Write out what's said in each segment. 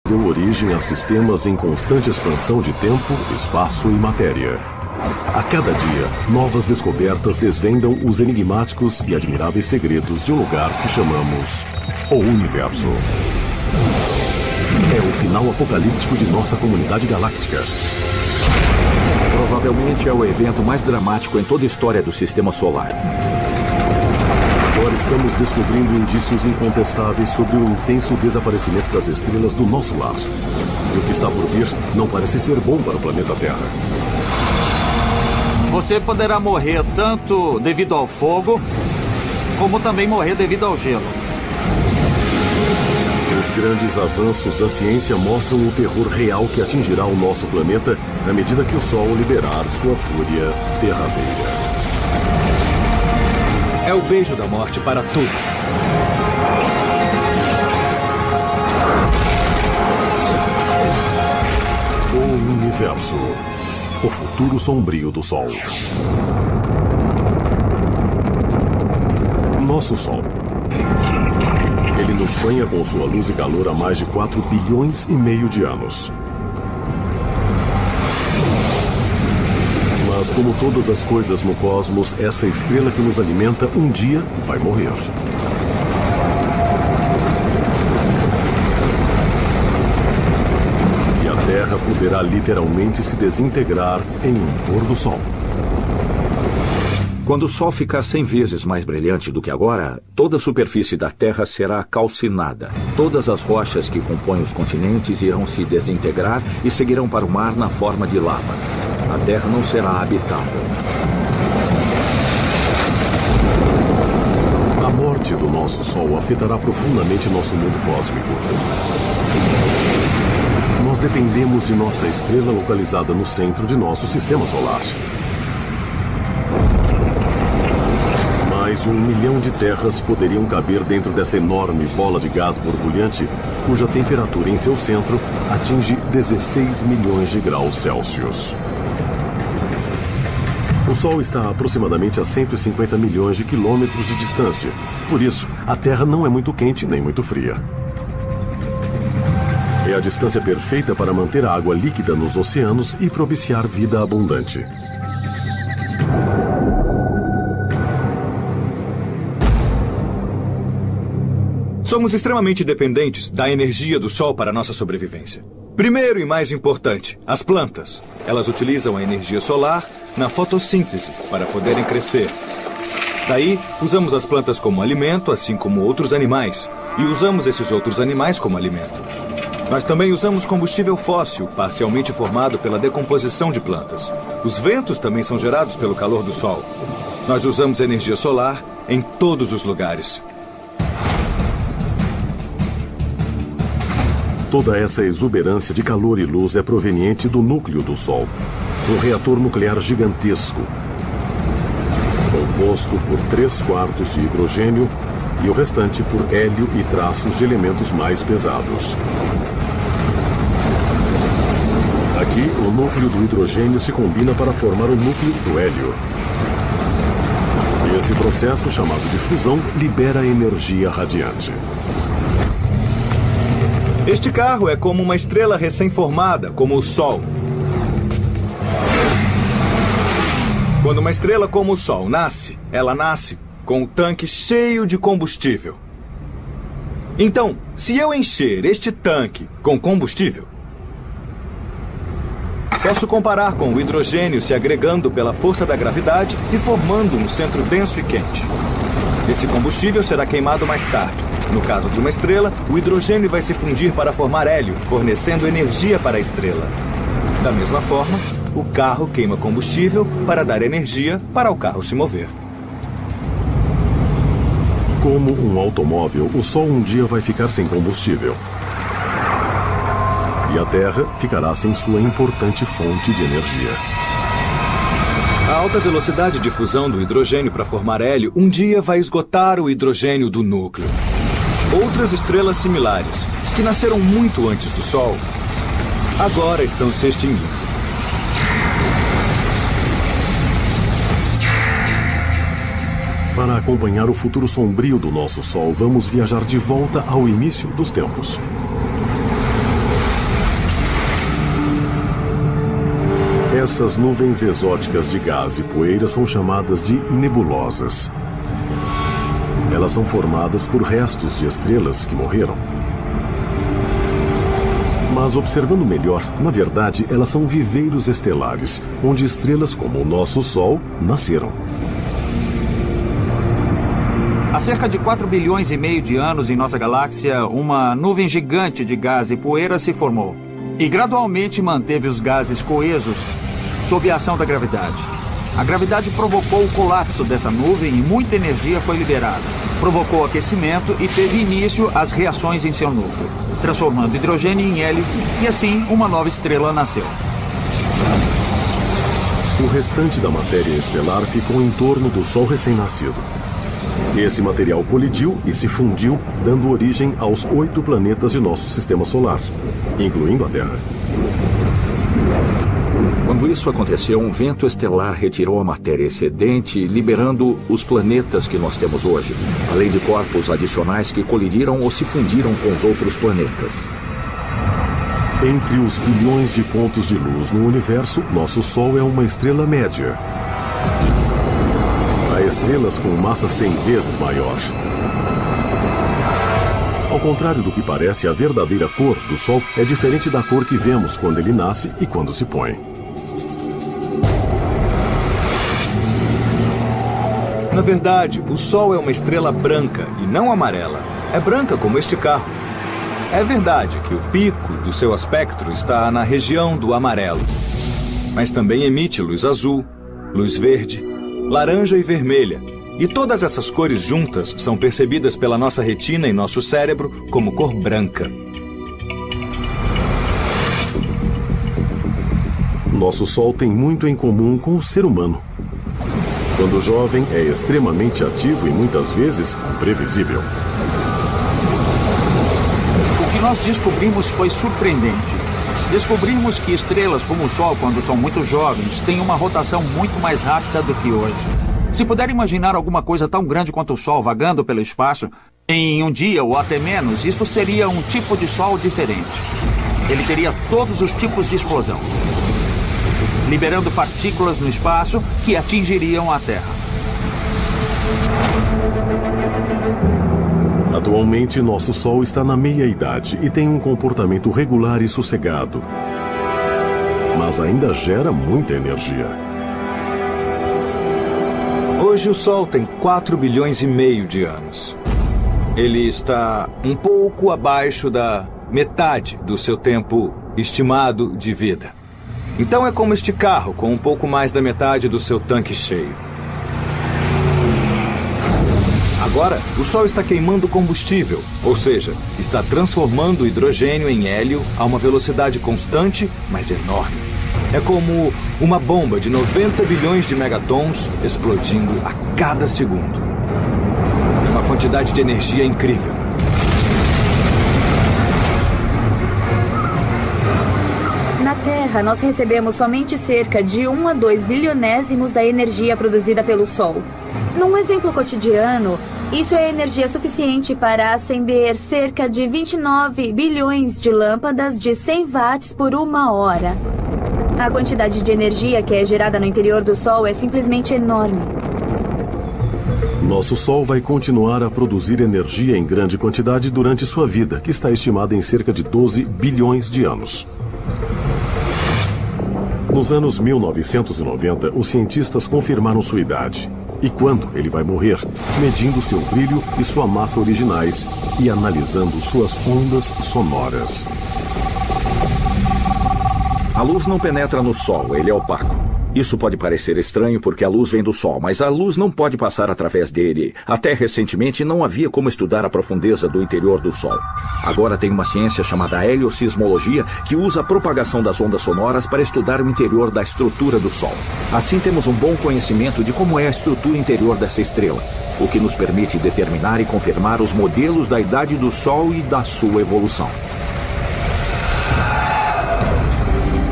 deu origem a sistemas em constante expansão de tempo, espaço e matéria. A cada dia, novas descobertas desvendam os enigmáticos e admiráveis segredos de um lugar que chamamos o Universo. É o final apocalíptico de nossa comunidade galáctica. Provavelmente é o evento mais dramático em toda a história do Sistema Solar. Agora estamos descobrindo indícios incontestáveis sobre o intenso desaparecimento das estrelas do nosso lar. E o que está por vir não parece ser bom para o planeta Terra. Você poderá morrer tanto devido ao fogo, como também morrer devido ao gelo. Os grandes avanços da ciência mostram o terror real que atingirá o nosso planeta à medida que o Sol liberar sua fúria derradeira. É o beijo da morte para tudo. O Universo. O futuro sombrio do Sol. Nosso Sol. Ele nos banha com sua luz e calor há mais de 4 bilhões e meio de anos. Mas como todas as coisas no cosmos, essa estrela que nos alimenta um dia vai morrer. E a Terra poderá literalmente se desintegrar em um pôr do sol. Quando o Sol ficar 100 vezes mais brilhante do que agora, toda a superfície da Terra será calcinada. Todas as rochas que compõem os continentes irão se desintegrar e seguirão para o mar na forma de lava. A Terra não será habitável. A morte do nosso Sol afetará profundamente nosso mundo cósmico. Nós dependemos de nossa estrela localizada no centro de nosso sistema solar. Mais de 1 milhão de terras poderiam caber dentro dessa enorme bola de gás borbulhante, cuja temperatura em seu centro atinge 16 milhões de graus Celsius. O Sol está a aproximadamente a 150 milhões de quilômetros de distância. Por isso, a Terra não é muito quente nem muito fria. É a distância perfeita para manter a água líquida nos oceanos e propiciar vida abundante. Somos extremamente dependentes da energia do Sol para nossa sobrevivência. Primeiro e mais importante, as plantas. Elas utilizam a energia solar na fotossíntese para poderem crescer. Daí, usamos as plantas como alimento, assim como outros animais. E usamos esses outros animais como alimento. Nós também usamos combustível fóssil, parcialmente formado pela decomposição de plantas. Os ventos também são gerados pelo calor do Sol. Nós usamos energia solar em todos os lugares. Toda essa exuberância de calor e luz é proveniente do núcleo do Sol, um reator nuclear gigantesco, composto por 3/4 de hidrogênio e o restante por hélio e traços de elementos mais pesados. Aqui, o núcleo do hidrogênio se combina para formar o núcleo do hélio. E esse processo, chamado de fusão, libera energia radiante. Este carro é como uma estrela recém-formada, como o Sol. Quando uma estrela como o Sol nasce, ela nasce com o tanque cheio de combustível. Então, se eu encher este tanque com combustível, posso comparar com o hidrogênio se agregando pela força da gravidade e formando um centro denso e quente. Esse combustível será queimado mais tarde. No caso de uma estrela, o hidrogênio vai se fundir para formar hélio, fornecendo energia para a estrela. Da mesma forma, o carro queima combustível para dar energia para o carro se mover. Como um automóvel, o Sol um dia vai ficar sem combustível. E a Terra ficará sem sua importante fonte de energia. A alta velocidade de fusão do hidrogênio para formar hélio um dia vai esgotar o hidrogênio do núcleo. Outras estrelas similares, que nasceram muito antes do Sol, agora estão se extinguindo. Para acompanhar o futuro sombrio do nosso Sol, vamos viajar de volta ao início dos tempos. Essas nuvens exóticas de gás e poeira são chamadas de nebulosas. Elas são formadas por restos de estrelas que morreram. Mas observando melhor, na verdade, elas são viveiros estelares, onde estrelas como o nosso Sol nasceram. Há cerca de 4 bilhões e meio de anos em nossa galáxia, uma nuvem gigante de gás e poeira se formou e gradualmente manteve os gases coesos sob a ação da gravidade. A gravidade provocou o colapso dessa nuvem e muita energia foi liberada. Provocou aquecimento e teve início as reações em seu núcleo, transformando hidrogênio em hélio e assim uma nova estrela nasceu. O restante da matéria estelar ficou em torno do Sol recém-nascido. Esse material colidiu e se fundiu, dando origem aos 8 planetas de nosso sistema solar, incluindo a Terra. Quando isso aconteceu, um vento estelar retirou a matéria excedente, liberando os planetas que nós temos hoje, além de corpos adicionais que colidiram ou se fundiram com os outros planetas. Entre os bilhões de pontos de luz no universo, nosso Sol é uma estrela média. Há estrelas com massa 100 vezes maior. Ao contrário do que parece, a verdadeira cor do Sol é diferente da cor que vemos quando ele nasce e quando se põe. Na verdade, o Sol é uma estrela branca e não amarela. É branca como este carro. É verdade que o pico do seu espectro está na região do amarelo, mas também emite luz azul, luz verde, laranja e vermelha. E todas essas cores juntas são percebidas pela nossa retina e nosso cérebro como cor branca. Nosso Sol tem muito em comum com o ser humano. Quando jovem, é extremamente ativo e muitas vezes imprevisível. O que nós descobrimos foi surpreendente. Descobrimos que estrelas como o Sol, quando são muito jovens, têm uma rotação muito mais rápida do que hoje. Se puder imaginar alguma coisa tão grande quanto o Sol vagando pelo espaço, em um dia ou até menos, isso seria um tipo de Sol diferente. Ele teria todos os tipos de explosão, liberando partículas no espaço que atingiriam a Terra. Atualmente, nosso Sol está na meia-idade e tem um comportamento regular e sossegado. Mas ainda gera muita energia. Hoje o Sol tem 4 bilhões e meio de anos. Ele está um pouco abaixo da metade do seu tempo estimado de vida. Então é como este carro, com um pouco mais da metade do seu tanque cheio. Agora, o Sol está queimando combustível, ou seja, está transformando o hidrogênio em hélio a uma velocidade constante, mas enorme. É como uma bomba de 90 bilhões de megatons explodindo a cada segundo. É uma quantidade de energia incrível. Na Terra, nós recebemos somente cerca de 1 a 2 bilionésimos da energia produzida pelo Sol. Num exemplo cotidiano, isso é energia suficiente para acender cerca de 29 bilhões de lâmpadas de 100 watts por 1 hora. A quantidade de energia que é gerada no interior do Sol é simplesmente enorme. Nosso Sol vai continuar a produzir energia em grande quantidade durante sua vida, que está estimada em cerca de 12 bilhões de anos. Nos anos 1990, os cientistas confirmaram sua idade. E quando ele vai morrer, medindo seu brilho e sua massa originais e analisando suas ondas sonoras. A luz não penetra no Sol, ele é opaco. Isso pode parecer estranho porque a luz vem do Sol, mas a luz não pode passar através dele. Até recentemente não havia como estudar a profundeza do interior do Sol. Agora tem uma ciência chamada heliosismologia que usa a propagação das ondas sonoras para estudar o interior da estrutura do Sol. Assim temos um bom conhecimento de como é a estrutura interior dessa estrela, o que nos permite determinar e confirmar os modelos da idade do Sol e da sua evolução.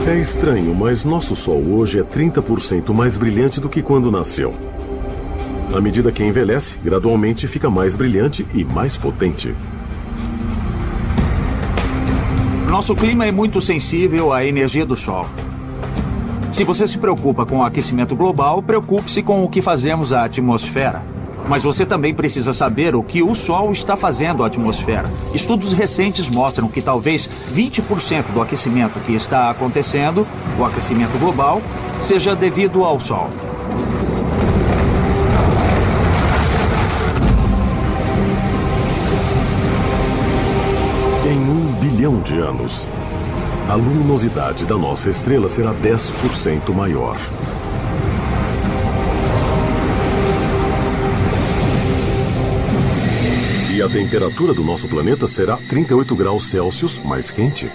É estranho, mas nosso Sol hoje é 30% mais brilhante do que quando nasceu. À medida que envelhece, gradualmente fica mais brilhante e mais potente. Nosso clima é muito sensível à energia do Sol. Se você se preocupa com o aquecimento global, preocupe-se com o que fazemos à atmosfera. Mas você também precisa saber o que o Sol está fazendo à atmosfera. Estudos recentes mostram que talvez 20% do aquecimento que está acontecendo, o aquecimento global, seja devido ao Sol. Em 1 bilhão de anos, a luminosidade da nossa estrela será 10% maior. E a temperatura do nosso planeta será 38 graus Celsius mais quente.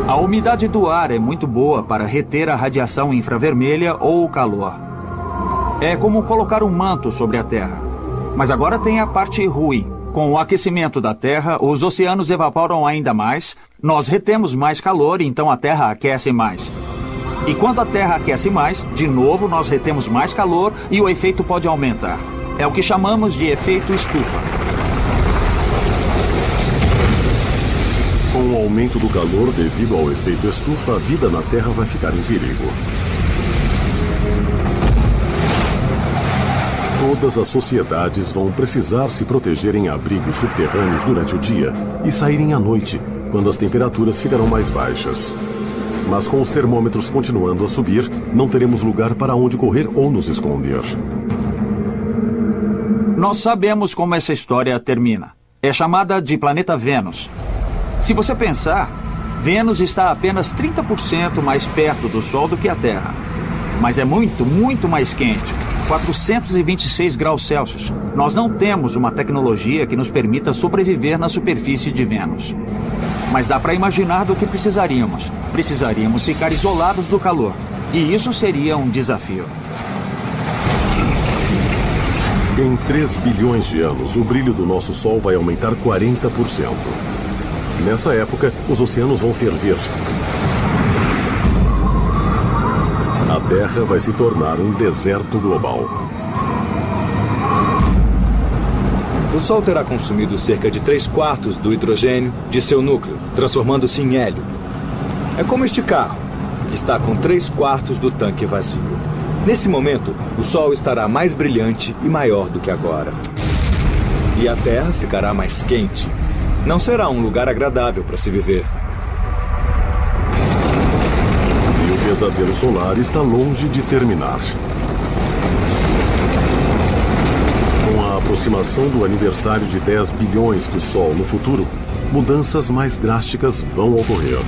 A umidade do ar é muito boa para reter a radiação infravermelha ou o calor. É como colocar um manto sobre a Terra. Mas agora tem a parte ruim. Com o aquecimento da Terra, os oceanos evaporam ainda mais, nós retemos mais calor, então a Terra aquece mais. E quando a Terra aquece mais, de novo nós retemos mais calor e o efeito pode aumentar. É o que chamamos de efeito estufa. Com o aumento do calor devido ao efeito estufa, a vida na Terra vai ficar em perigo. Todas as sociedades vão precisar se proteger em abrigos subterrâneos durante o dia e saírem à noite, quando as temperaturas ficarão mais baixas. Mas com os termômetros continuando a subir, não teremos lugar para onde correr ou nos esconder. Nós sabemos como essa história termina. É chamada de planeta Vênus. Se você pensar, Vênus está apenas 30% mais perto do Sol do que a Terra. Mas é muito, muito mais quente. 426 graus Celsius. Nós não temos uma tecnologia que nos permita sobreviver na superfície de Vênus. Mas dá para imaginar do que precisaríamos. Precisaríamos ficar isolados do calor. E isso seria um desafio. Em 3 bilhões de anos, o brilho do nosso Sol vai aumentar 40%. Nessa época, os oceanos vão ferver. A Terra vai se tornar um deserto global. O Sol terá consumido cerca de 3/4 do hidrogênio de seu núcleo, transformando-se em hélio. É como este carro, que está com 3/4 do tanque vazio. Nesse momento, o Sol estará mais brilhante e maior do que agora. E a Terra ficará mais quente. Não será um lugar agradável para se viver. E o pesadelo solar está longe de terminar. Com a aproximação do aniversário de 10 bilhões do Sol no futuro, mudanças mais drásticas vão ocorrer.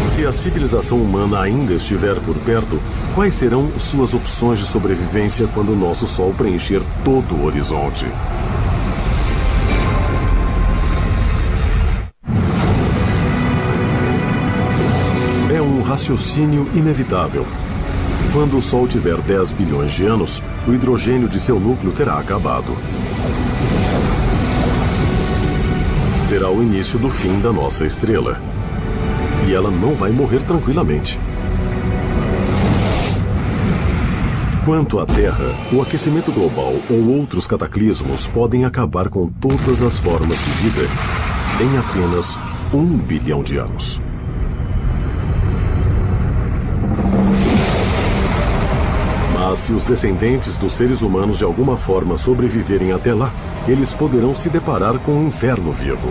Se a civilização humana ainda estiver por perto, quais serão suas opções de sobrevivência quando o nosso Sol preencher todo o horizonte? É um raciocínio inevitável. Quando o Sol tiver 10 bilhões de anos, o hidrogênio de seu núcleo terá acabado. Será o início do fim da nossa estrela. E ela não vai morrer tranquilamente. Quanto à Terra, o aquecimento global ou outros cataclismos podem acabar com todas as formas de vida em apenas 1 bilhão de anos. Mas se os descendentes dos seres humanos de alguma forma sobreviverem até lá, eles poderão se deparar com um inferno vivo.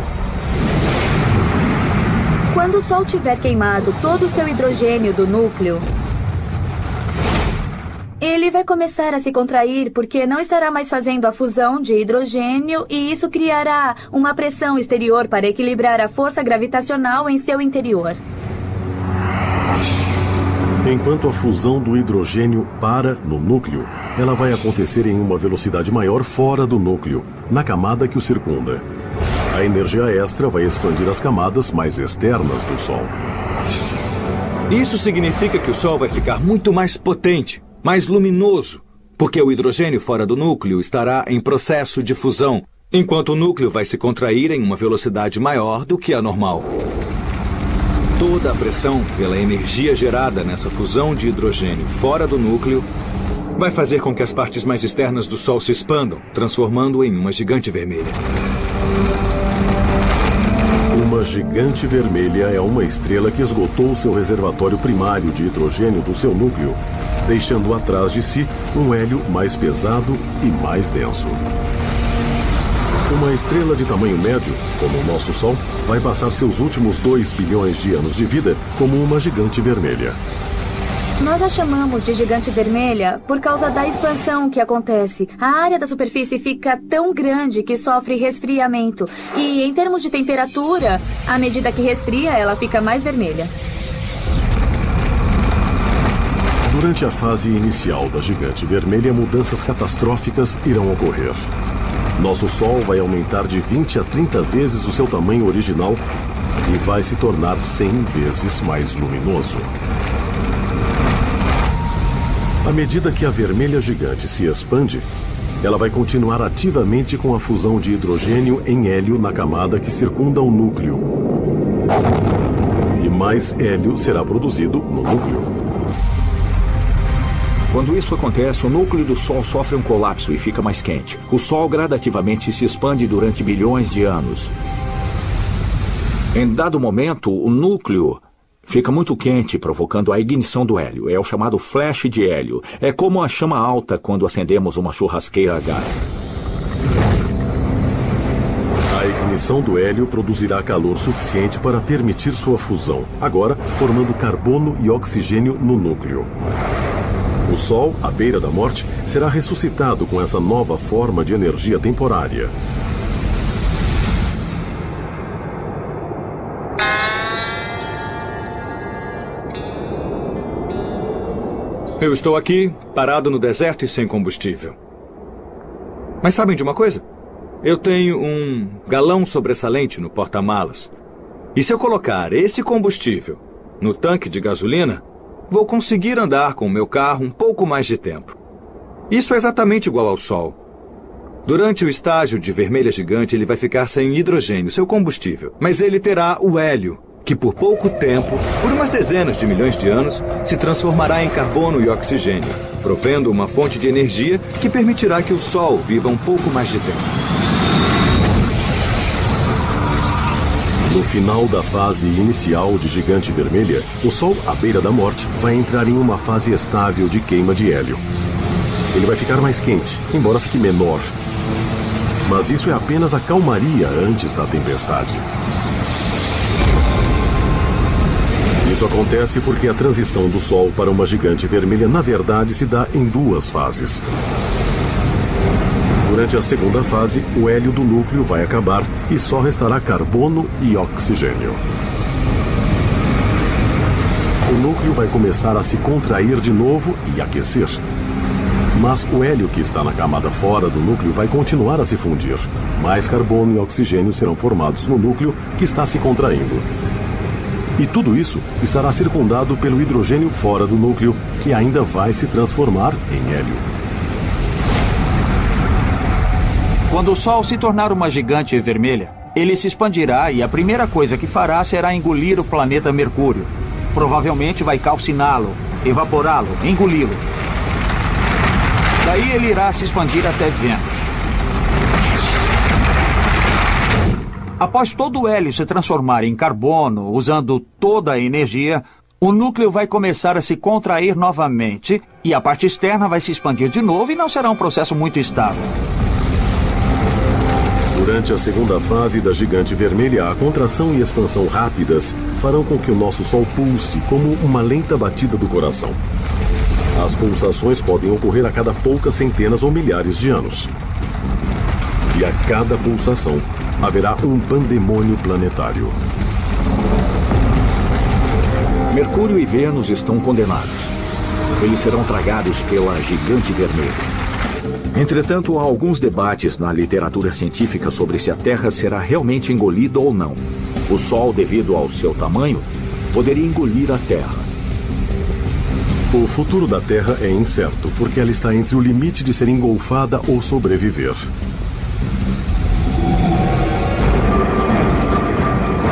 Quando o Sol tiver queimado todo o seu hidrogênio do núcleo, ele vai começar a se contrair porque não estará mais fazendo a fusão de hidrogênio e isso criará uma pressão exterior para equilibrar a força gravitacional em seu interior. Enquanto a fusão do hidrogênio para no núcleo, ela vai acontecer em uma velocidade maior fora do núcleo, na camada que o circunda. A energia extra vai expandir as camadas mais externas do Sol. Isso significa que o Sol vai ficar muito mais potente, mais luminoso, porque o hidrogênio fora do núcleo estará em processo de fusão, enquanto o núcleo vai se contrair em uma velocidade maior do que a normal. Toda a pressão pela energia gerada nessa fusão de hidrogênio fora do núcleo vai fazer com que as partes mais externas do Sol se expandam, transformando-o em uma gigante vermelha. Uma gigante vermelha é uma estrela que esgotou seu reservatório primário de hidrogênio do seu núcleo, deixando atrás de si um hélio mais pesado e mais denso. Uma estrela de tamanho médio, como o nosso Sol, vai passar seus últimos 2 bilhões de anos de vida como uma gigante vermelha. Nós a chamamos de gigante vermelha por causa da expansão que acontece. A área da superfície fica tão grande que sofre resfriamento. E em termos de temperatura, à medida que resfria, ela fica mais vermelha. Durante a fase inicial da gigante vermelha, mudanças catastróficas irão ocorrer. Nosso Sol vai aumentar de 20 a 30 vezes o seu tamanho original e vai se tornar 100 vezes mais luminoso. À medida que a vermelha gigante se expande, ela vai continuar ativamente com a fusão de hidrogênio em hélio na camada que circunda o núcleo. E mais hélio será produzido no núcleo. Quando isso acontece, o núcleo do Sol sofre um colapso e fica mais quente. O Sol gradativamente se expande durante bilhões de anos. Em dado momento, o núcleo fica muito quente, provocando a ignição do hélio. É o chamado flash de hélio. É como a chama alta quando acendemos uma churrasqueira a gás. A ignição do hélio produzirá calor suficiente para permitir sua fusão, agora formando carbono e oxigênio no núcleo. O Sol, à beira da morte, será ressuscitado com essa nova forma de energia temporária. Eu estou aqui, parado no deserto e sem combustível. Mas sabem de uma coisa? Eu tenho um galão sobressalente no porta-malas. E se eu colocar esse combustível no tanque de gasolina, vou conseguir andar com o meu carro um pouco mais de tempo. Isso é exatamente igual ao Sol. Durante o estágio de vermelha gigante, ele vai ficar sem hidrogênio, seu combustível. Mas ele terá o hélio, que por pouco tempo, por umas dezenas de milhões de anos, se transformará em carbono e oxigênio, provendo uma fonte de energia que permitirá que o Sol viva um pouco mais de tempo. No final da fase inicial de gigante vermelha, o Sol, à beira da morte, vai entrar em uma fase estável de queima de hélio. Ele vai ficar mais quente, embora fique menor. Mas isso é apenas a calmaria antes da tempestade. Isso acontece porque a transição do Sol para uma gigante vermelha, na verdade, se dá em 2 fases. Durante a segunda fase, o hélio do núcleo vai acabar e só restará carbono e oxigênio. O núcleo vai começar a se contrair de novo e aquecer. Mas o hélio que está na camada fora do núcleo vai continuar a se fundir. Mais carbono e oxigênio serão formados no núcleo que está se contraindo. E tudo isso estará circundado pelo hidrogênio fora do núcleo, que ainda vai se transformar em hélio. Quando o Sol se tornar uma gigante vermelha, ele se expandirá e a primeira coisa que fará será engolir o planeta Mercúrio. Provavelmente vai calciná-lo, evaporá-lo, engoli-lo. Daí ele irá se expandir até Vênus. Após todo o hélio se transformar em carbono, usando toda a energia, o núcleo vai começar a se contrair novamente e a parte externa vai se expandir de novo e não será um processo muito estável. Durante a segunda fase da gigante vermelha, a contração e expansão rápidas farão com que o nosso Sol pulse como uma lenta batida do coração. As pulsações podem ocorrer a cada poucas centenas ou milhares de anos. E a cada pulsação haverá um pandemônio planetário. Mercúrio e Vênus estão condenados. Eles serão tragados pela gigante vermelha. Entretanto, há alguns debates na literatura científica sobre se a Terra será realmente engolida ou não. O Sol, devido ao seu tamanho, poderia engolir a Terra. O futuro da Terra é incerto, porque ela está entre o limite de ser engolfada ou sobreviver.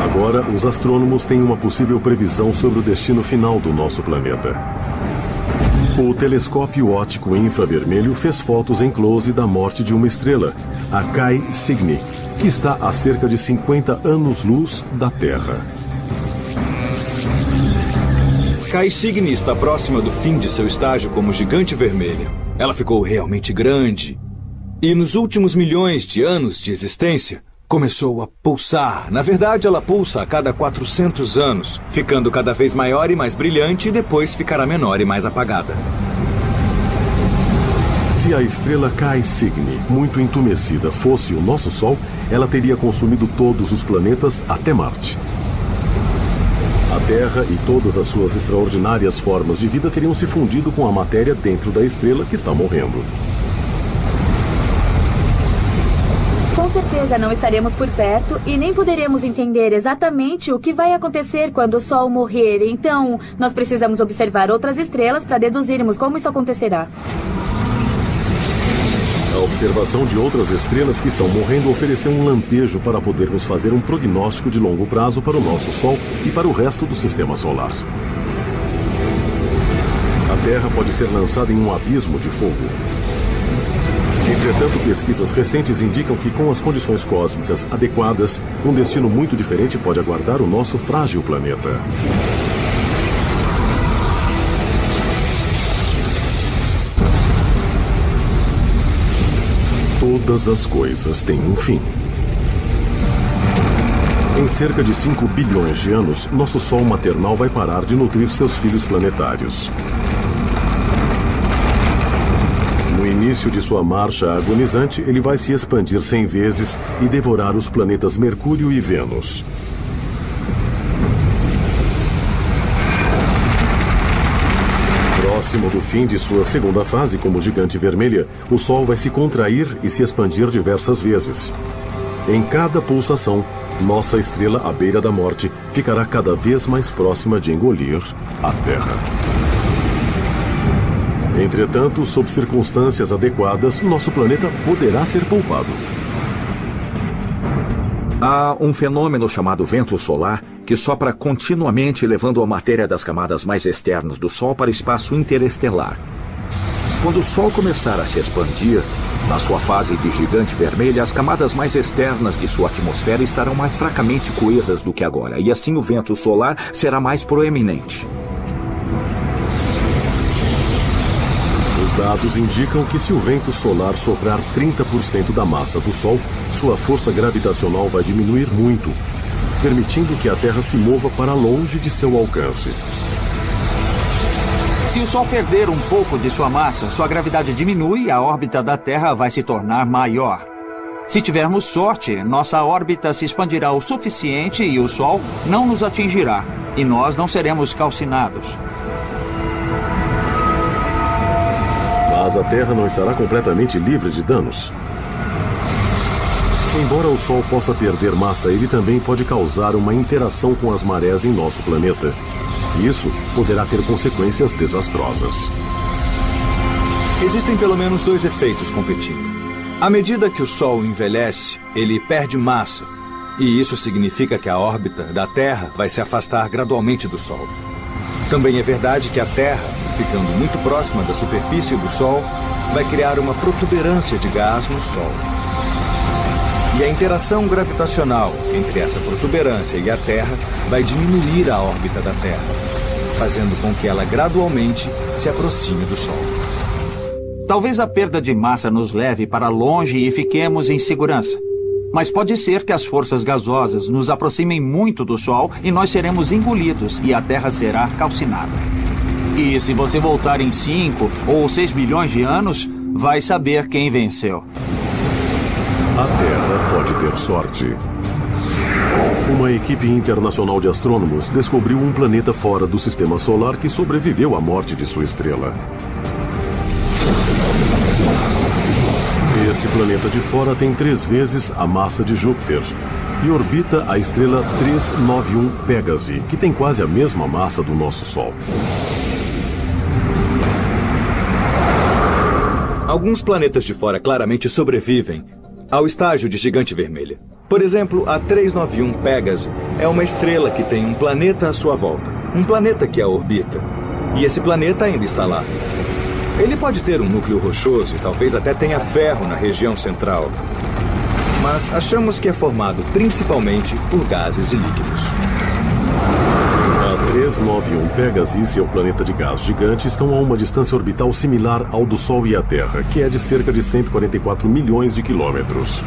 Agora, os astrônomos têm uma possível previsão sobre o destino final do nosso planeta. O telescópio óptico infravermelho fez fotos em close da morte de uma estrela, a Kai Cygni, que está a cerca de 50 anos-luz da Terra. Kai Cygni está próxima do fim de seu estágio como gigante vermelha. Ela ficou realmente grande. E nos últimos milhões de anos de existência, começou a pulsar. Na verdade, ela pulsa a cada 400 anos, ficando cada vez maior e mais brilhante e depois ficará menor e mais apagada. Se a estrela Kai Cygni, muito entumecida, fosse o nosso Sol, ela teria consumido todos os planetas até Marte. A Terra e todas as suas extraordinárias formas de vida teriam se fundido com a matéria dentro da estrela que está morrendo. Com certeza não estaremos por perto e nem poderemos entender exatamente o que vai acontecer quando o Sol morrer. Então, nós precisamos observar outras estrelas para deduzirmos como isso acontecerá. A observação de outras estrelas que estão morrendo ofereceu um lampejo para podermos fazer um prognóstico de longo prazo para o nosso Sol e para o resto do Sistema Solar. A Terra pode ser lançada em um abismo de fogo. Entretanto, pesquisas recentes indicam que, com as condições cósmicas adequadas, um destino muito diferente pode aguardar o nosso frágil planeta. Todas as coisas têm um fim. Em cerca de 5 bilhões de anos, nosso Sol maternal vai parar de nutrir seus filhos planetários. No início de sua marcha agonizante, ele vai se expandir 100 vezes e devorar os planetas Mercúrio e Vênus. Próximo do fim de sua segunda fase como gigante vermelha, o Sol vai se contrair e se expandir diversas vezes. Em cada pulsação, nossa estrela à beira da morte ficará cada vez mais próxima de engolir a Terra. Entretanto, sob circunstâncias adequadas, nosso planeta poderá ser poupado. Há um fenômeno chamado vento solar que sopra continuamente, levando a matéria das camadas mais externas do Sol para o espaço interestelar. Quando o Sol começar a se expandir, na sua fase de gigante vermelha, as camadas mais externas de sua atmosfera estarão mais fracamente coesas do que agora, e assim o vento solar será mais proeminente. Os dados indicam que se o vento solar soprar 30% da massa do Sol, sua força gravitacional vai diminuir muito, permitindo que a Terra se mova para longe de seu alcance. Se o Sol perder um pouco de sua massa, sua gravidade diminui e a órbita da Terra vai se tornar maior. Se tivermos sorte, nossa órbita se expandirá o suficiente e o Sol não nos atingirá, e nós não seremos calcinados. Mas a Terra não estará completamente livre de danos. Embora o Sol possa perder massa, ele também pode causar uma interação com as marés em nosso planeta. Isso poderá ter consequências desastrosas. Existem pelo menos 2 efeitos competindo. À medida que o Sol envelhece, ele perde massa. E isso significa que a órbita da Terra vai se afastar gradualmente do Sol. Também é verdade que a Terra, ficando muito próxima da superfície do Sol, vai criar uma protuberância de gás no Sol. E a interação gravitacional entre essa protuberância e a Terra vai diminuir a órbita da Terra, fazendo com que ela gradualmente se aproxime do Sol. Talvez a perda de massa nos leve para longe e fiquemos em segurança. Mas pode ser que as forças gasosas nos aproximem muito do Sol e nós seremos engolidos e a Terra será calcinada. E se você voltar em 5 ou 6 bilhões de anos, vai saber quem venceu. A Terra pode ter sorte. Uma equipe internacional de astrônomos descobriu um planeta fora do Sistema Solar que sobreviveu à morte de sua estrela. Esse planeta de fora tem 3 vezes a massa de Júpiter e orbita a estrela 391 Pégase, que tem quase a mesma massa do nosso Sol. Alguns planetas de fora claramente sobrevivem ao estágio de gigante vermelha. Por exemplo, a 391 Pégase é uma estrela que tem um planeta à sua volta. Um planeta que a orbita. E esse planeta ainda está lá. Ele pode ter um núcleo rochoso e talvez até tenha ferro na região central. Mas achamos que é formado principalmente por gases e líquidos. A 391 Pegasi e seu planeta de gás gigante estão a uma distância orbital similar ao do Sol e a Terra, que é de cerca de 144 milhões de quilômetros.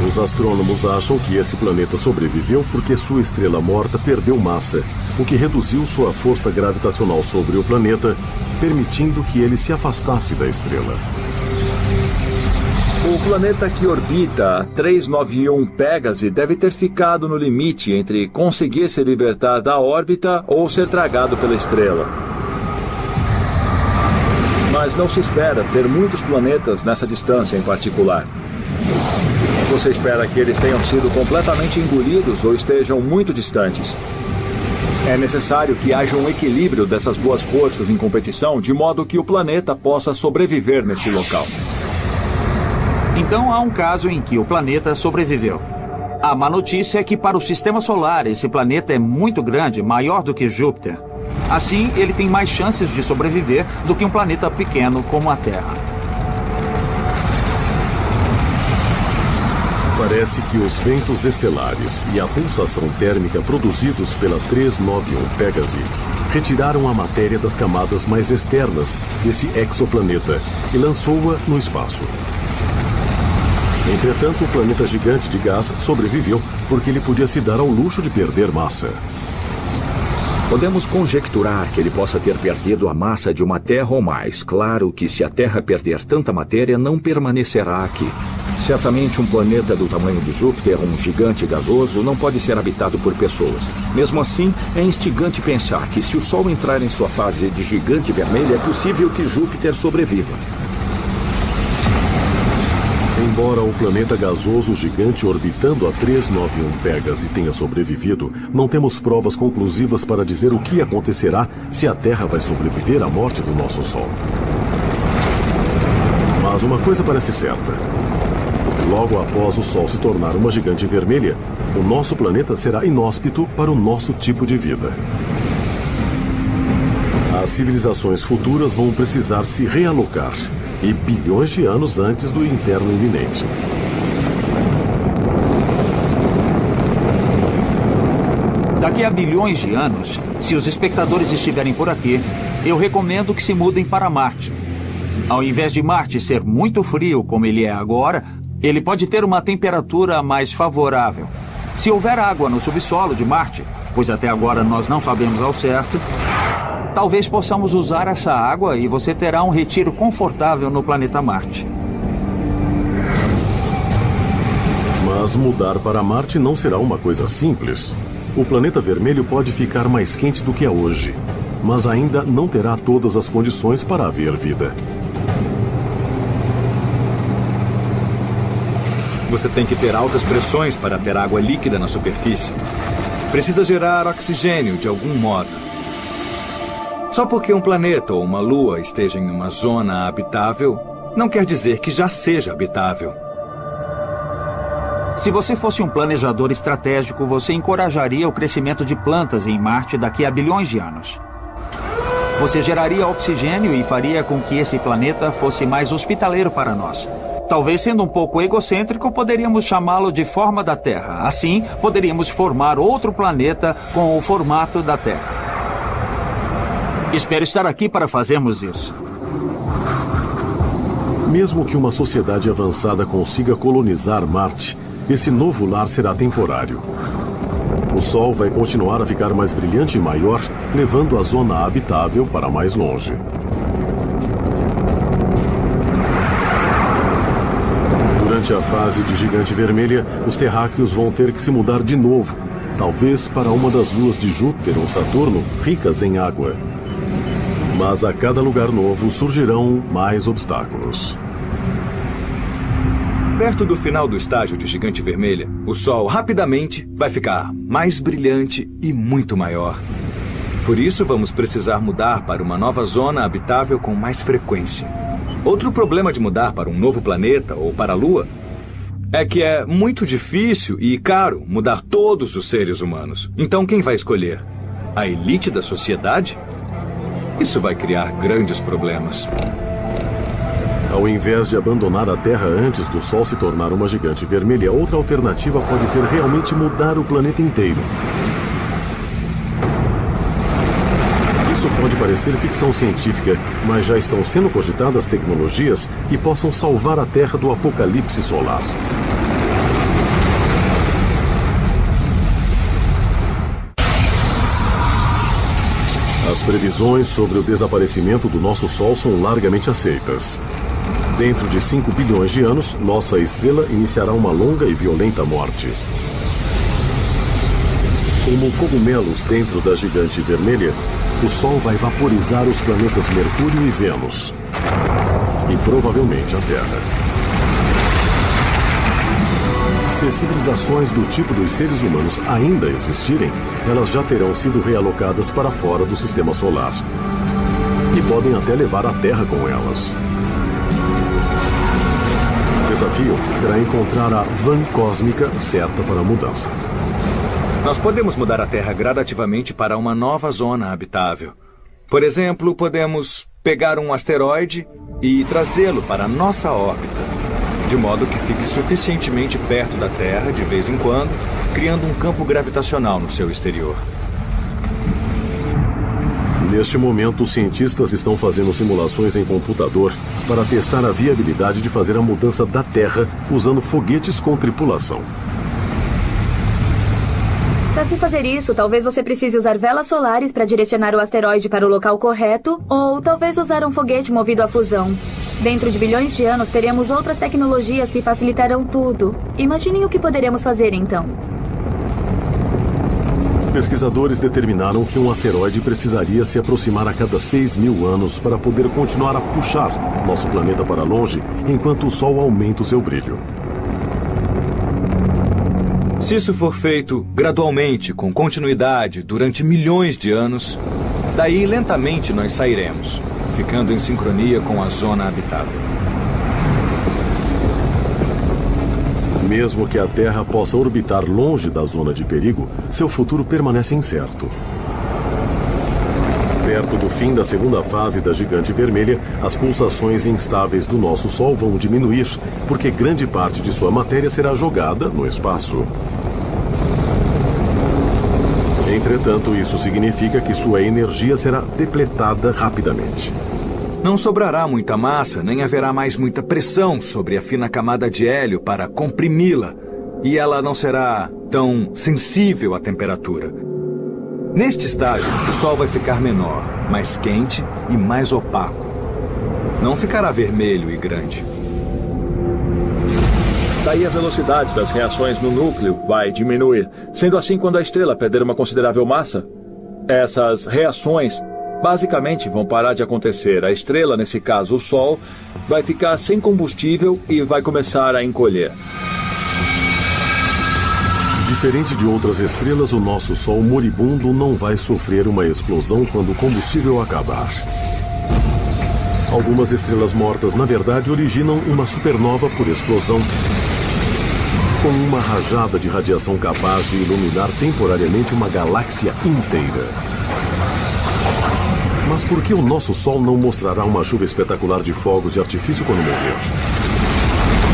Os astrônomos acham que esse planeta sobreviveu porque sua estrela morta perdeu massa, o que reduziu sua força gravitacional sobre o planeta, permitindo que ele se afastasse da estrela. O planeta que orbita a 391 Pegasi deve ter ficado no limite entre conseguir se libertar da órbita ou ser tragado pela estrela. Mas não se espera ter muitos planetas nessa distância em particular. Você espera que eles tenham sido completamente engolidos ou estejam muito distantes. É necessário que haja um equilíbrio dessas duas forças em competição, de modo que o planeta possa sobreviver nesse local. Então há um caso em que o planeta sobreviveu. A má notícia é que para o Sistema Solar esse planeta é muito grande, maior do que Júpiter. Assim, ele tem mais chances de sobreviver do que um planeta pequeno como a Terra. Parece que os ventos estelares e a pulsação térmica produzidos pela 391 Pegasi retiraram a matéria das camadas mais externas desse exoplaneta e lançou-a no espaço. Entretanto, o planeta gigante de gás sobreviveu porque ele podia se dar ao luxo de perder massa. Podemos conjecturar que ele possa ter perdido a massa de uma Terra ou mais. Claro que se a Terra perder tanta matéria, não permanecerá aqui. Certamente um planeta do tamanho de Júpiter, um gigante gasoso, não pode ser habitado por pessoas. Mesmo assim, é instigante pensar que se o Sol entrar em sua fase de gigante vermelho, é possível que Júpiter sobreviva. Embora o planeta gasoso gigante orbitando a 391 Pegasi tenha sobrevivido, não temos provas conclusivas para dizer o que acontecerá se a Terra vai sobreviver à morte do nosso Sol. Mas uma coisa parece certa. Logo após o Sol se tornar uma gigante vermelha, o nosso planeta será inóspito para o nosso tipo de vida. As civilizações futuras vão precisar se realocar, e bilhões de anos antes do inverno iminente. Daqui a bilhões de anos, se os espectadores estiverem por aqui, eu recomendo que se mudem para Marte. Ao invés de Marte ser muito frio como ele é agora, ele pode ter uma temperatura mais favorável. Se houver água no subsolo de Marte, pois até agora nós não sabemos ao certo, talvez possamos usar essa água e você terá um retiro confortável no planeta Marte. Mas mudar para Marte não será uma coisa simples. O planeta vermelho pode ficar mais quente do que é hoje, mas ainda não terá todas as condições para haver vida. Você tem que ter altas pressões para ter água líquida na superfície. Precisa gerar oxigênio de algum modo. Só porque um planeta ou uma lua esteja em uma zona habitável, não quer dizer que já seja habitável. Se você fosse um planejador estratégico, você encorajaria o crescimento de plantas em Marte daqui a bilhões de anos. Você geraria oxigênio e faria com que esse planeta fosse mais hospitaleiro para nós. Talvez sendo um pouco egocêntrico, poderíamos chamá-lo de forma da Terra. Assim, poderíamos formar outro planeta com o formato da Terra. Espero estar aqui para fazermos isso. Mesmo que uma sociedade avançada consiga colonizar Marte, esse novo lar será temporário. O Sol vai continuar a ficar mais brilhante e maior, levando a zona habitável para mais longe. Durante a fase de gigante vermelha, os terráqueos vão ter que se mudar de novo, talvez para uma das luas de Júpiter ou Saturno, ricas em água. Mas a cada lugar novo surgirão mais obstáculos. Perto do final do estágio de gigante vermelha, o Sol rapidamente vai ficar mais brilhante e muito maior. Por isso, vamos precisar mudar para uma nova zona habitável com mais frequência. Outro problema de mudar para um novo planeta ou para a Lua é que é muito difícil e caro mudar todos os seres humanos. Então, quem vai escolher? A elite da sociedade? Isso vai criar grandes problemas. Ao invés de abandonar a Terra antes do Sol se tornar uma gigante vermelha, outra alternativa pode ser realmente mudar o planeta inteiro. Isso pode parecer ficção científica, mas já estão sendo cogitadas tecnologias que possam salvar a Terra do apocalipse solar. As previsões sobre o desaparecimento do nosso Sol são largamente aceitas. Dentro de 5 bilhões de anos, nossa estrela iniciará uma longa e violenta morte. Como cogumelos dentro da gigante vermelha, o Sol vai vaporizar os planetas Mercúrio e Vênus. E provavelmente a Terra. Se civilizações do tipo dos seres humanos ainda existirem, elas já terão sido realocadas para fora do sistema solar. E podem até levar a Terra com elas. O desafio será encontrar a van cósmica certa para a mudança. Nós podemos mudar a Terra gradativamente para uma nova zona habitável. Por exemplo, podemos pegar um asteroide e trazê-lo para a nossa órbita, de modo que fique suficientemente perto da Terra de vez em quando, criando um campo gravitacional no seu exterior. Neste momento, os cientistas estão fazendo simulações em computador para testar a viabilidade de fazer a mudança da Terra usando foguetes com tripulação. Para se fazer isso, talvez você precise usar velas solares para direcionar o asteroide para o local correto, ou talvez usar um foguete movido à fusão. Dentro de bilhões de anos, teremos outras tecnologias que facilitarão tudo. Imaginem o que poderemos fazer, então. Pesquisadores determinaram que um asteroide precisaria se aproximar a cada 6.000 anos para poder continuar a puxar nosso planeta para longe enquanto o Sol aumenta o seu brilho. Se isso for feito gradualmente, com continuidade, durante milhões de anos, daí lentamente nós sairemos, ficando em sincronia com a zona habitável. Mesmo que a Terra possa orbitar longe da zona de perigo, seu futuro permanece incerto. Perto do fim da segunda fase da gigante vermelha, as pulsações instáveis do nosso Sol vão diminuir, porque grande parte de sua matéria será jogada no espaço. Entretanto, isso significa que sua energia será depletada rapidamente. Não sobrará muita massa, nem haverá mais muita pressão sobre a fina camada de hélio para comprimi-la, e ela não será tão sensível à temperatura. Neste estágio, o Sol vai ficar menor, mais quente e mais opaco. Não ficará vermelho e grande. Daí a velocidade das reações no núcleo vai diminuir. Sendo assim, quando a estrela perder uma considerável massa, essas reações basicamente vão parar de acontecer. A estrela, nesse caso o Sol, vai ficar sem combustível e vai começar a encolher. Diferente de outras estrelas, o nosso Sol moribundo não vai sofrer uma explosão quando o combustível acabar. Algumas estrelas mortas, na verdade, originam uma supernova por explosão, com uma rajada de radiação capaz de iluminar temporariamente uma galáxia inteira. Mas por que o nosso Sol não mostrará uma chuva espetacular de fogos de artifício quando morrer?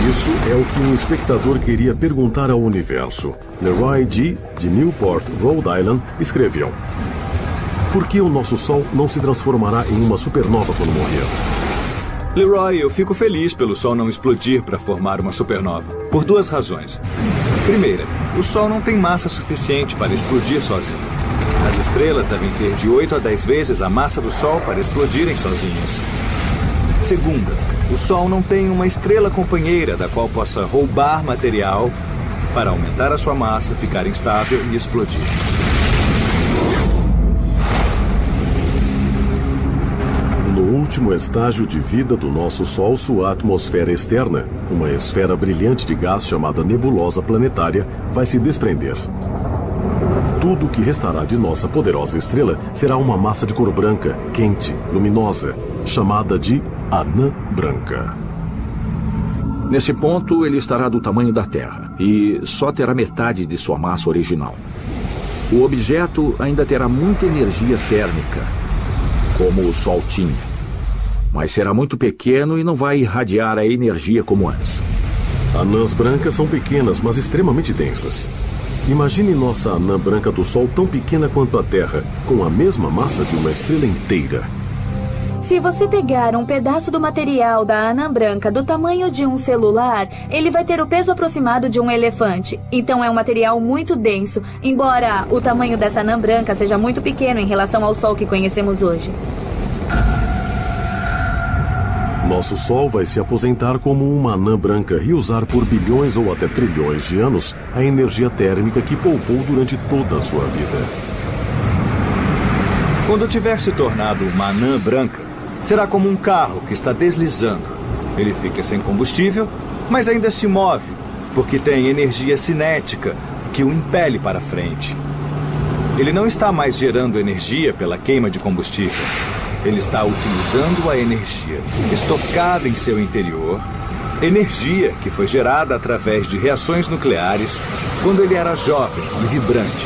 Isso é o que um espectador queria perguntar ao universo. Leroy G., de Newport, Rhode Island, escreveu: por que o nosso Sol não se transformará em uma supernova quando morrer? Leroy, eu fico feliz pelo Sol não explodir para formar uma supernova, por duas razões. Primeira, o Sol não tem massa suficiente para explodir sozinho. As estrelas devem ter de 8 a 10 vezes a massa do Sol para explodirem sozinhas. Segunda, o Sol não tem uma estrela companheira da qual possa roubar material para aumentar a sua massa, ficar instável e explodir. No último estágio de vida do nosso Sol, sua atmosfera externa, uma esfera brilhante de gás chamada nebulosa planetária, vai se desprender. Tudo o que restará de nossa poderosa estrela será uma massa de cor branca, quente, luminosa, chamada de anã branca. Nesse ponto, ele estará do tamanho da Terra e só terá metade de sua massa original. O objeto ainda terá muita energia térmica, como o Sol tinha. Mas será muito pequeno e não vai irradiar a energia como antes. Anãs brancas são pequenas, mas extremamente densas. Imagine nossa anã branca do Sol tão pequena quanto a Terra, com a mesma massa de uma estrela inteira. Se você pegar um pedaço do material da anã branca do tamanho de um celular, ele vai ter o peso aproximado de um elefante. Então é um material muito denso, embora o tamanho dessa anã branca seja muito pequeno em relação ao Sol que conhecemos hoje. Nosso Sol vai se aposentar como uma anã branca e usar por bilhões ou até trilhões de anos a energia térmica que poupou durante toda a sua vida. Quando tiver se tornado uma anã branca, será como um carro que está deslizando. Ele fica sem combustível, mas ainda se move, porque tem energia cinética que o impele para frente. Ele não está mais gerando energia pela queima de combustível. Ele está utilizando a energia estocada em seu interior, energia que foi gerada através de reações nucleares quando ele era jovem e vibrante.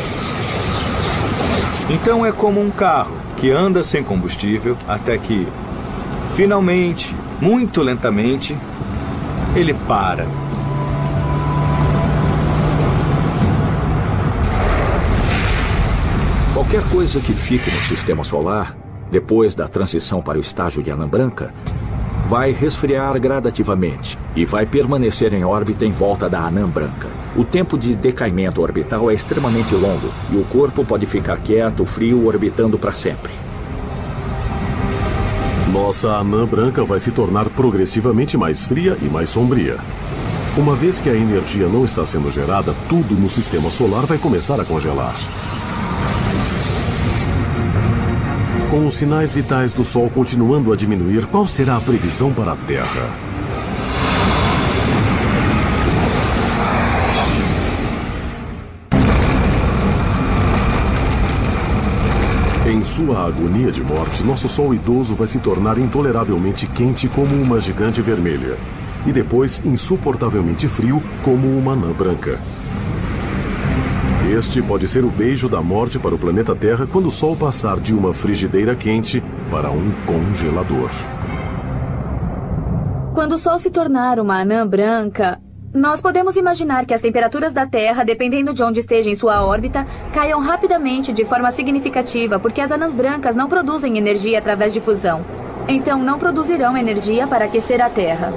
Então é como um carro que anda sem combustível até que, finalmente, muito lentamente, ele para. Qualquer coisa que fique no sistema solar, depois da transição para o estágio de anã branca, vai resfriar gradativamente e vai permanecer em órbita em volta da anã branca. O tempo de decaimento orbital é extremamente longo e o corpo pode ficar quieto, frio, orbitando para sempre. Nossa anã branca vai se tornar progressivamente mais fria e mais sombria. Uma vez que a energia não está sendo gerada, tudo no sistema solar vai começar a congelar. Com os sinais vitais do Sol continuando a diminuir, qual será a previsão para a Terra? Em sua agonia de morte, nosso Sol idoso vai se tornar intoleravelmente quente como uma gigante vermelha. E depois insuportavelmente frio como uma anã branca. Este pode ser o beijo da morte para o planeta Terra quando o Sol passar de uma frigideira quente para um congelador. Quando o Sol se tornar uma anã branca, nós podemos imaginar que as temperaturas da Terra, dependendo de onde esteja em sua órbita, caiam rapidamente de forma significativa, porque as anãs brancas não produzem energia através de fusão. Então não produzirão energia para aquecer a Terra.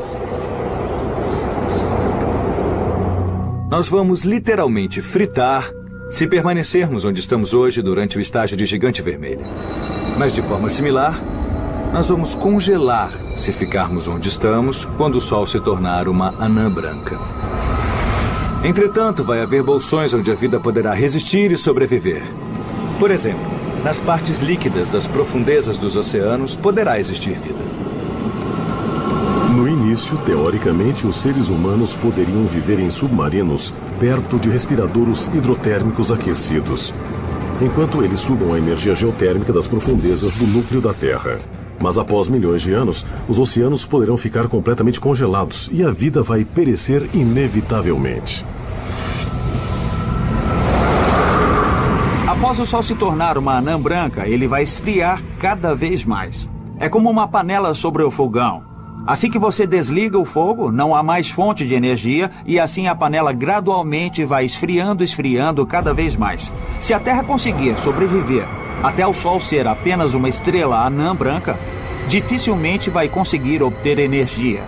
Nós vamos literalmente fritar se permanecermos onde estamos hoje durante o estágio de gigante vermelha. Mas de forma similar, nós vamos congelar se ficarmos onde estamos quando o Sol se tornar uma anã branca. Entretanto, vai haver bolsões onde a vida poderá resistir e sobreviver. Por exemplo, nas partes líquidas das profundezas dos oceanos poderá existir vida. No início, teoricamente, os seres humanos poderiam viver em submarinos perto de respiradouros hidrotérmicos aquecidos, enquanto eles sugam a energia geotérmica das profundezas do núcleo da Terra. Mas após milhões de anos, os oceanos poderão ficar completamente congelados e a vida vai perecer inevitavelmente. Após o Sol se tornar uma anã branca, ele vai esfriar cada vez mais. É como uma panela sobre o fogão. Assim que você desliga o fogo, não há mais fonte de energia e assim a panela gradualmente vai esfriando cada vez mais. Se a Terra conseguir sobreviver até o Sol ser apenas uma estrela anã branca, dificilmente vai conseguir obter energia.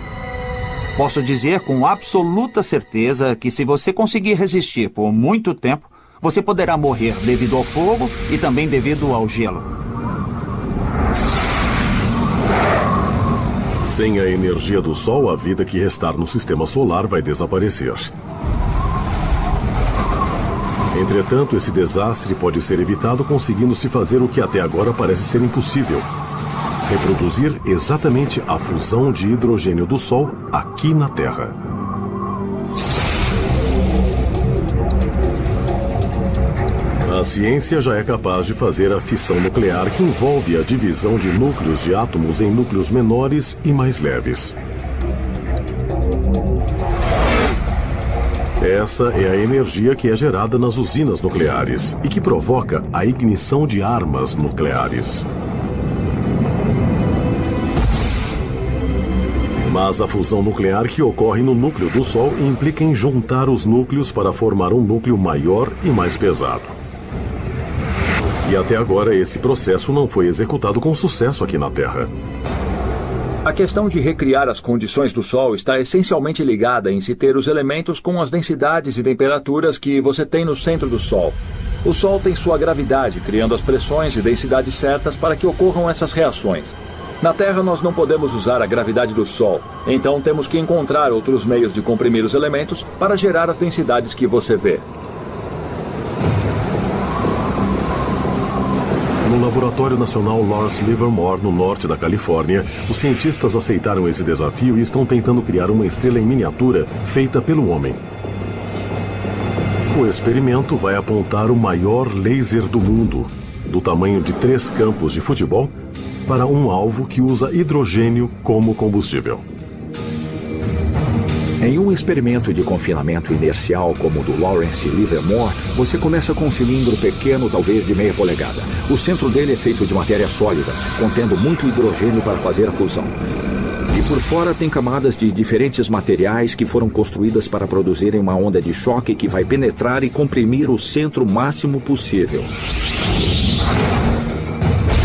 Posso dizer com absoluta certeza que se você conseguir resistir por muito tempo, você poderá morrer devido ao fogo e também devido ao gelo. Sem a energia do Sol, a vida que restar no sistema solar vai desaparecer. Entretanto, esse desastre pode ser evitado conseguindo-se fazer o que até agora parece ser impossível: reproduzir exatamente a fusão de hidrogênio do Sol aqui na Terra. A ciência já é capaz de fazer a fissão nuclear, que envolve a divisão de núcleos de átomos em núcleos menores e mais leves. Essa é a energia que é gerada nas usinas nucleares e que provoca a ignição de armas nucleares. Mas a fusão nuclear que ocorre no núcleo do Sol implica em juntar os núcleos para formar um núcleo maior e mais pesado. E até agora esse processo não foi executado com sucesso aqui na Terra. A questão de recriar as condições do Sol está essencialmente ligada em se ter os elementos com as densidades e temperaturas que você tem no centro do Sol. O Sol tem sua gravidade, criando as pressões e densidades certas para que ocorram essas reações. Na Terra, nós não podemos usar a gravidade do Sol, então temos que encontrar outros meios de comprimir os elementos para gerar as densidades que você vê. No Laboratório Nacional Lawrence Livermore, no norte da Califórnia, os cientistas aceitaram esse desafio e estão tentando criar uma estrela em miniatura feita pelo homem. O experimento vai apontar o maior laser do mundo, do tamanho de 3 campos de futebol, para um alvo que usa hidrogênio como combustível. Em um experimento de confinamento inercial como o do Lawrence Livermore, você começa com um cilindro pequeno, talvez de meia polegada. O centro dele é feito de matéria sólida, contendo muito hidrogênio para fazer a fusão. E por fora tem camadas de diferentes materiais que foram construídas para produzirem uma onda de choque que vai penetrar e comprimir o centro máximo possível.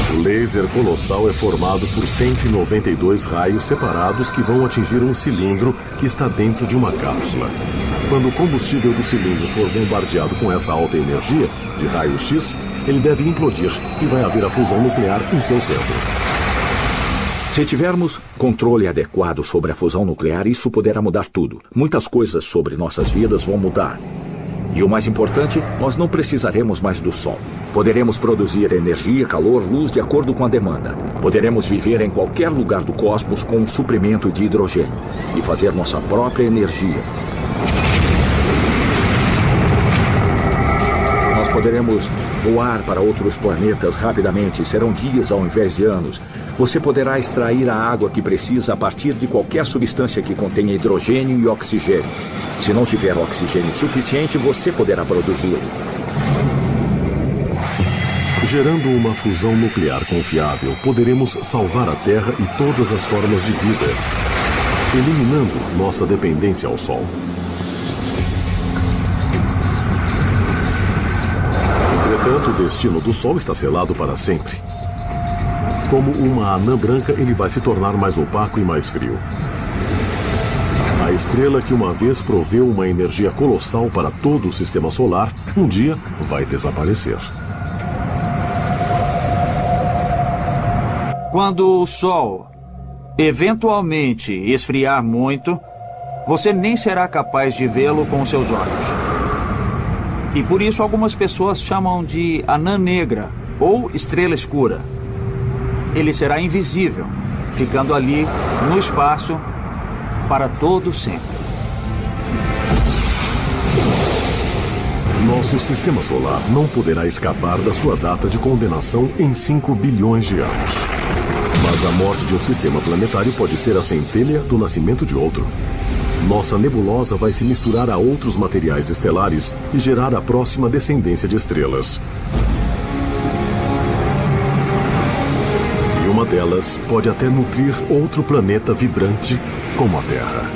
O laser colossal é formado por 192 raios separados que vão atingir um cilindro que está dentro de uma cápsula. Quando o combustível do cilindro for bombardeado com essa alta energia, de raio X, ele deve implodir e vai haver a fusão nuclear em seu centro. Se tivermos controle adequado sobre a fusão nuclear, isso poderá mudar tudo. Muitas coisas sobre nossas vidas vão mudar. E o mais importante, nós não precisaremos mais do Sol. Poderemos produzir energia, calor, luz de acordo com a demanda. Poderemos viver em qualquer lugar do cosmos com um suprimento de hidrogênio e fazer nossa própria energia. Nós poderemos voar para outros planetas rapidamente, serão dias ao invés de anos. Você poderá extrair a água que precisa a partir de qualquer substância que contenha hidrogênio e oxigênio. Se não tiver oxigênio suficiente, você poderá produzi-lo. Gerando uma fusão nuclear confiável, poderemos salvar a Terra e todas as formas de vida, eliminando nossa dependência ao Sol. Entretanto, o destino do Sol está selado para sempre. Como uma anã branca, ele vai se tornar mais opaco e mais frio. A estrela que uma vez proveu uma energia colossal para todo o sistema solar, um dia vai desaparecer. Quando o Sol eventualmente esfriar muito, você nem será capaz de vê-lo com seus olhos. E por isso algumas pessoas chamam de anã negra ou estrela escura. Ele será invisível, ficando ali no espaço para todo sempre. Nosso sistema solar não poderá escapar da sua data de condenação em 5 bilhões de anos. Mas a morte de um sistema planetário pode ser a centelha do nascimento de outro. Nossa nebulosa vai se misturar a outros materiais estelares e gerar a próxima descendência de estrelas. E uma delas pode até nutrir outro planeta vibrante como a Terra.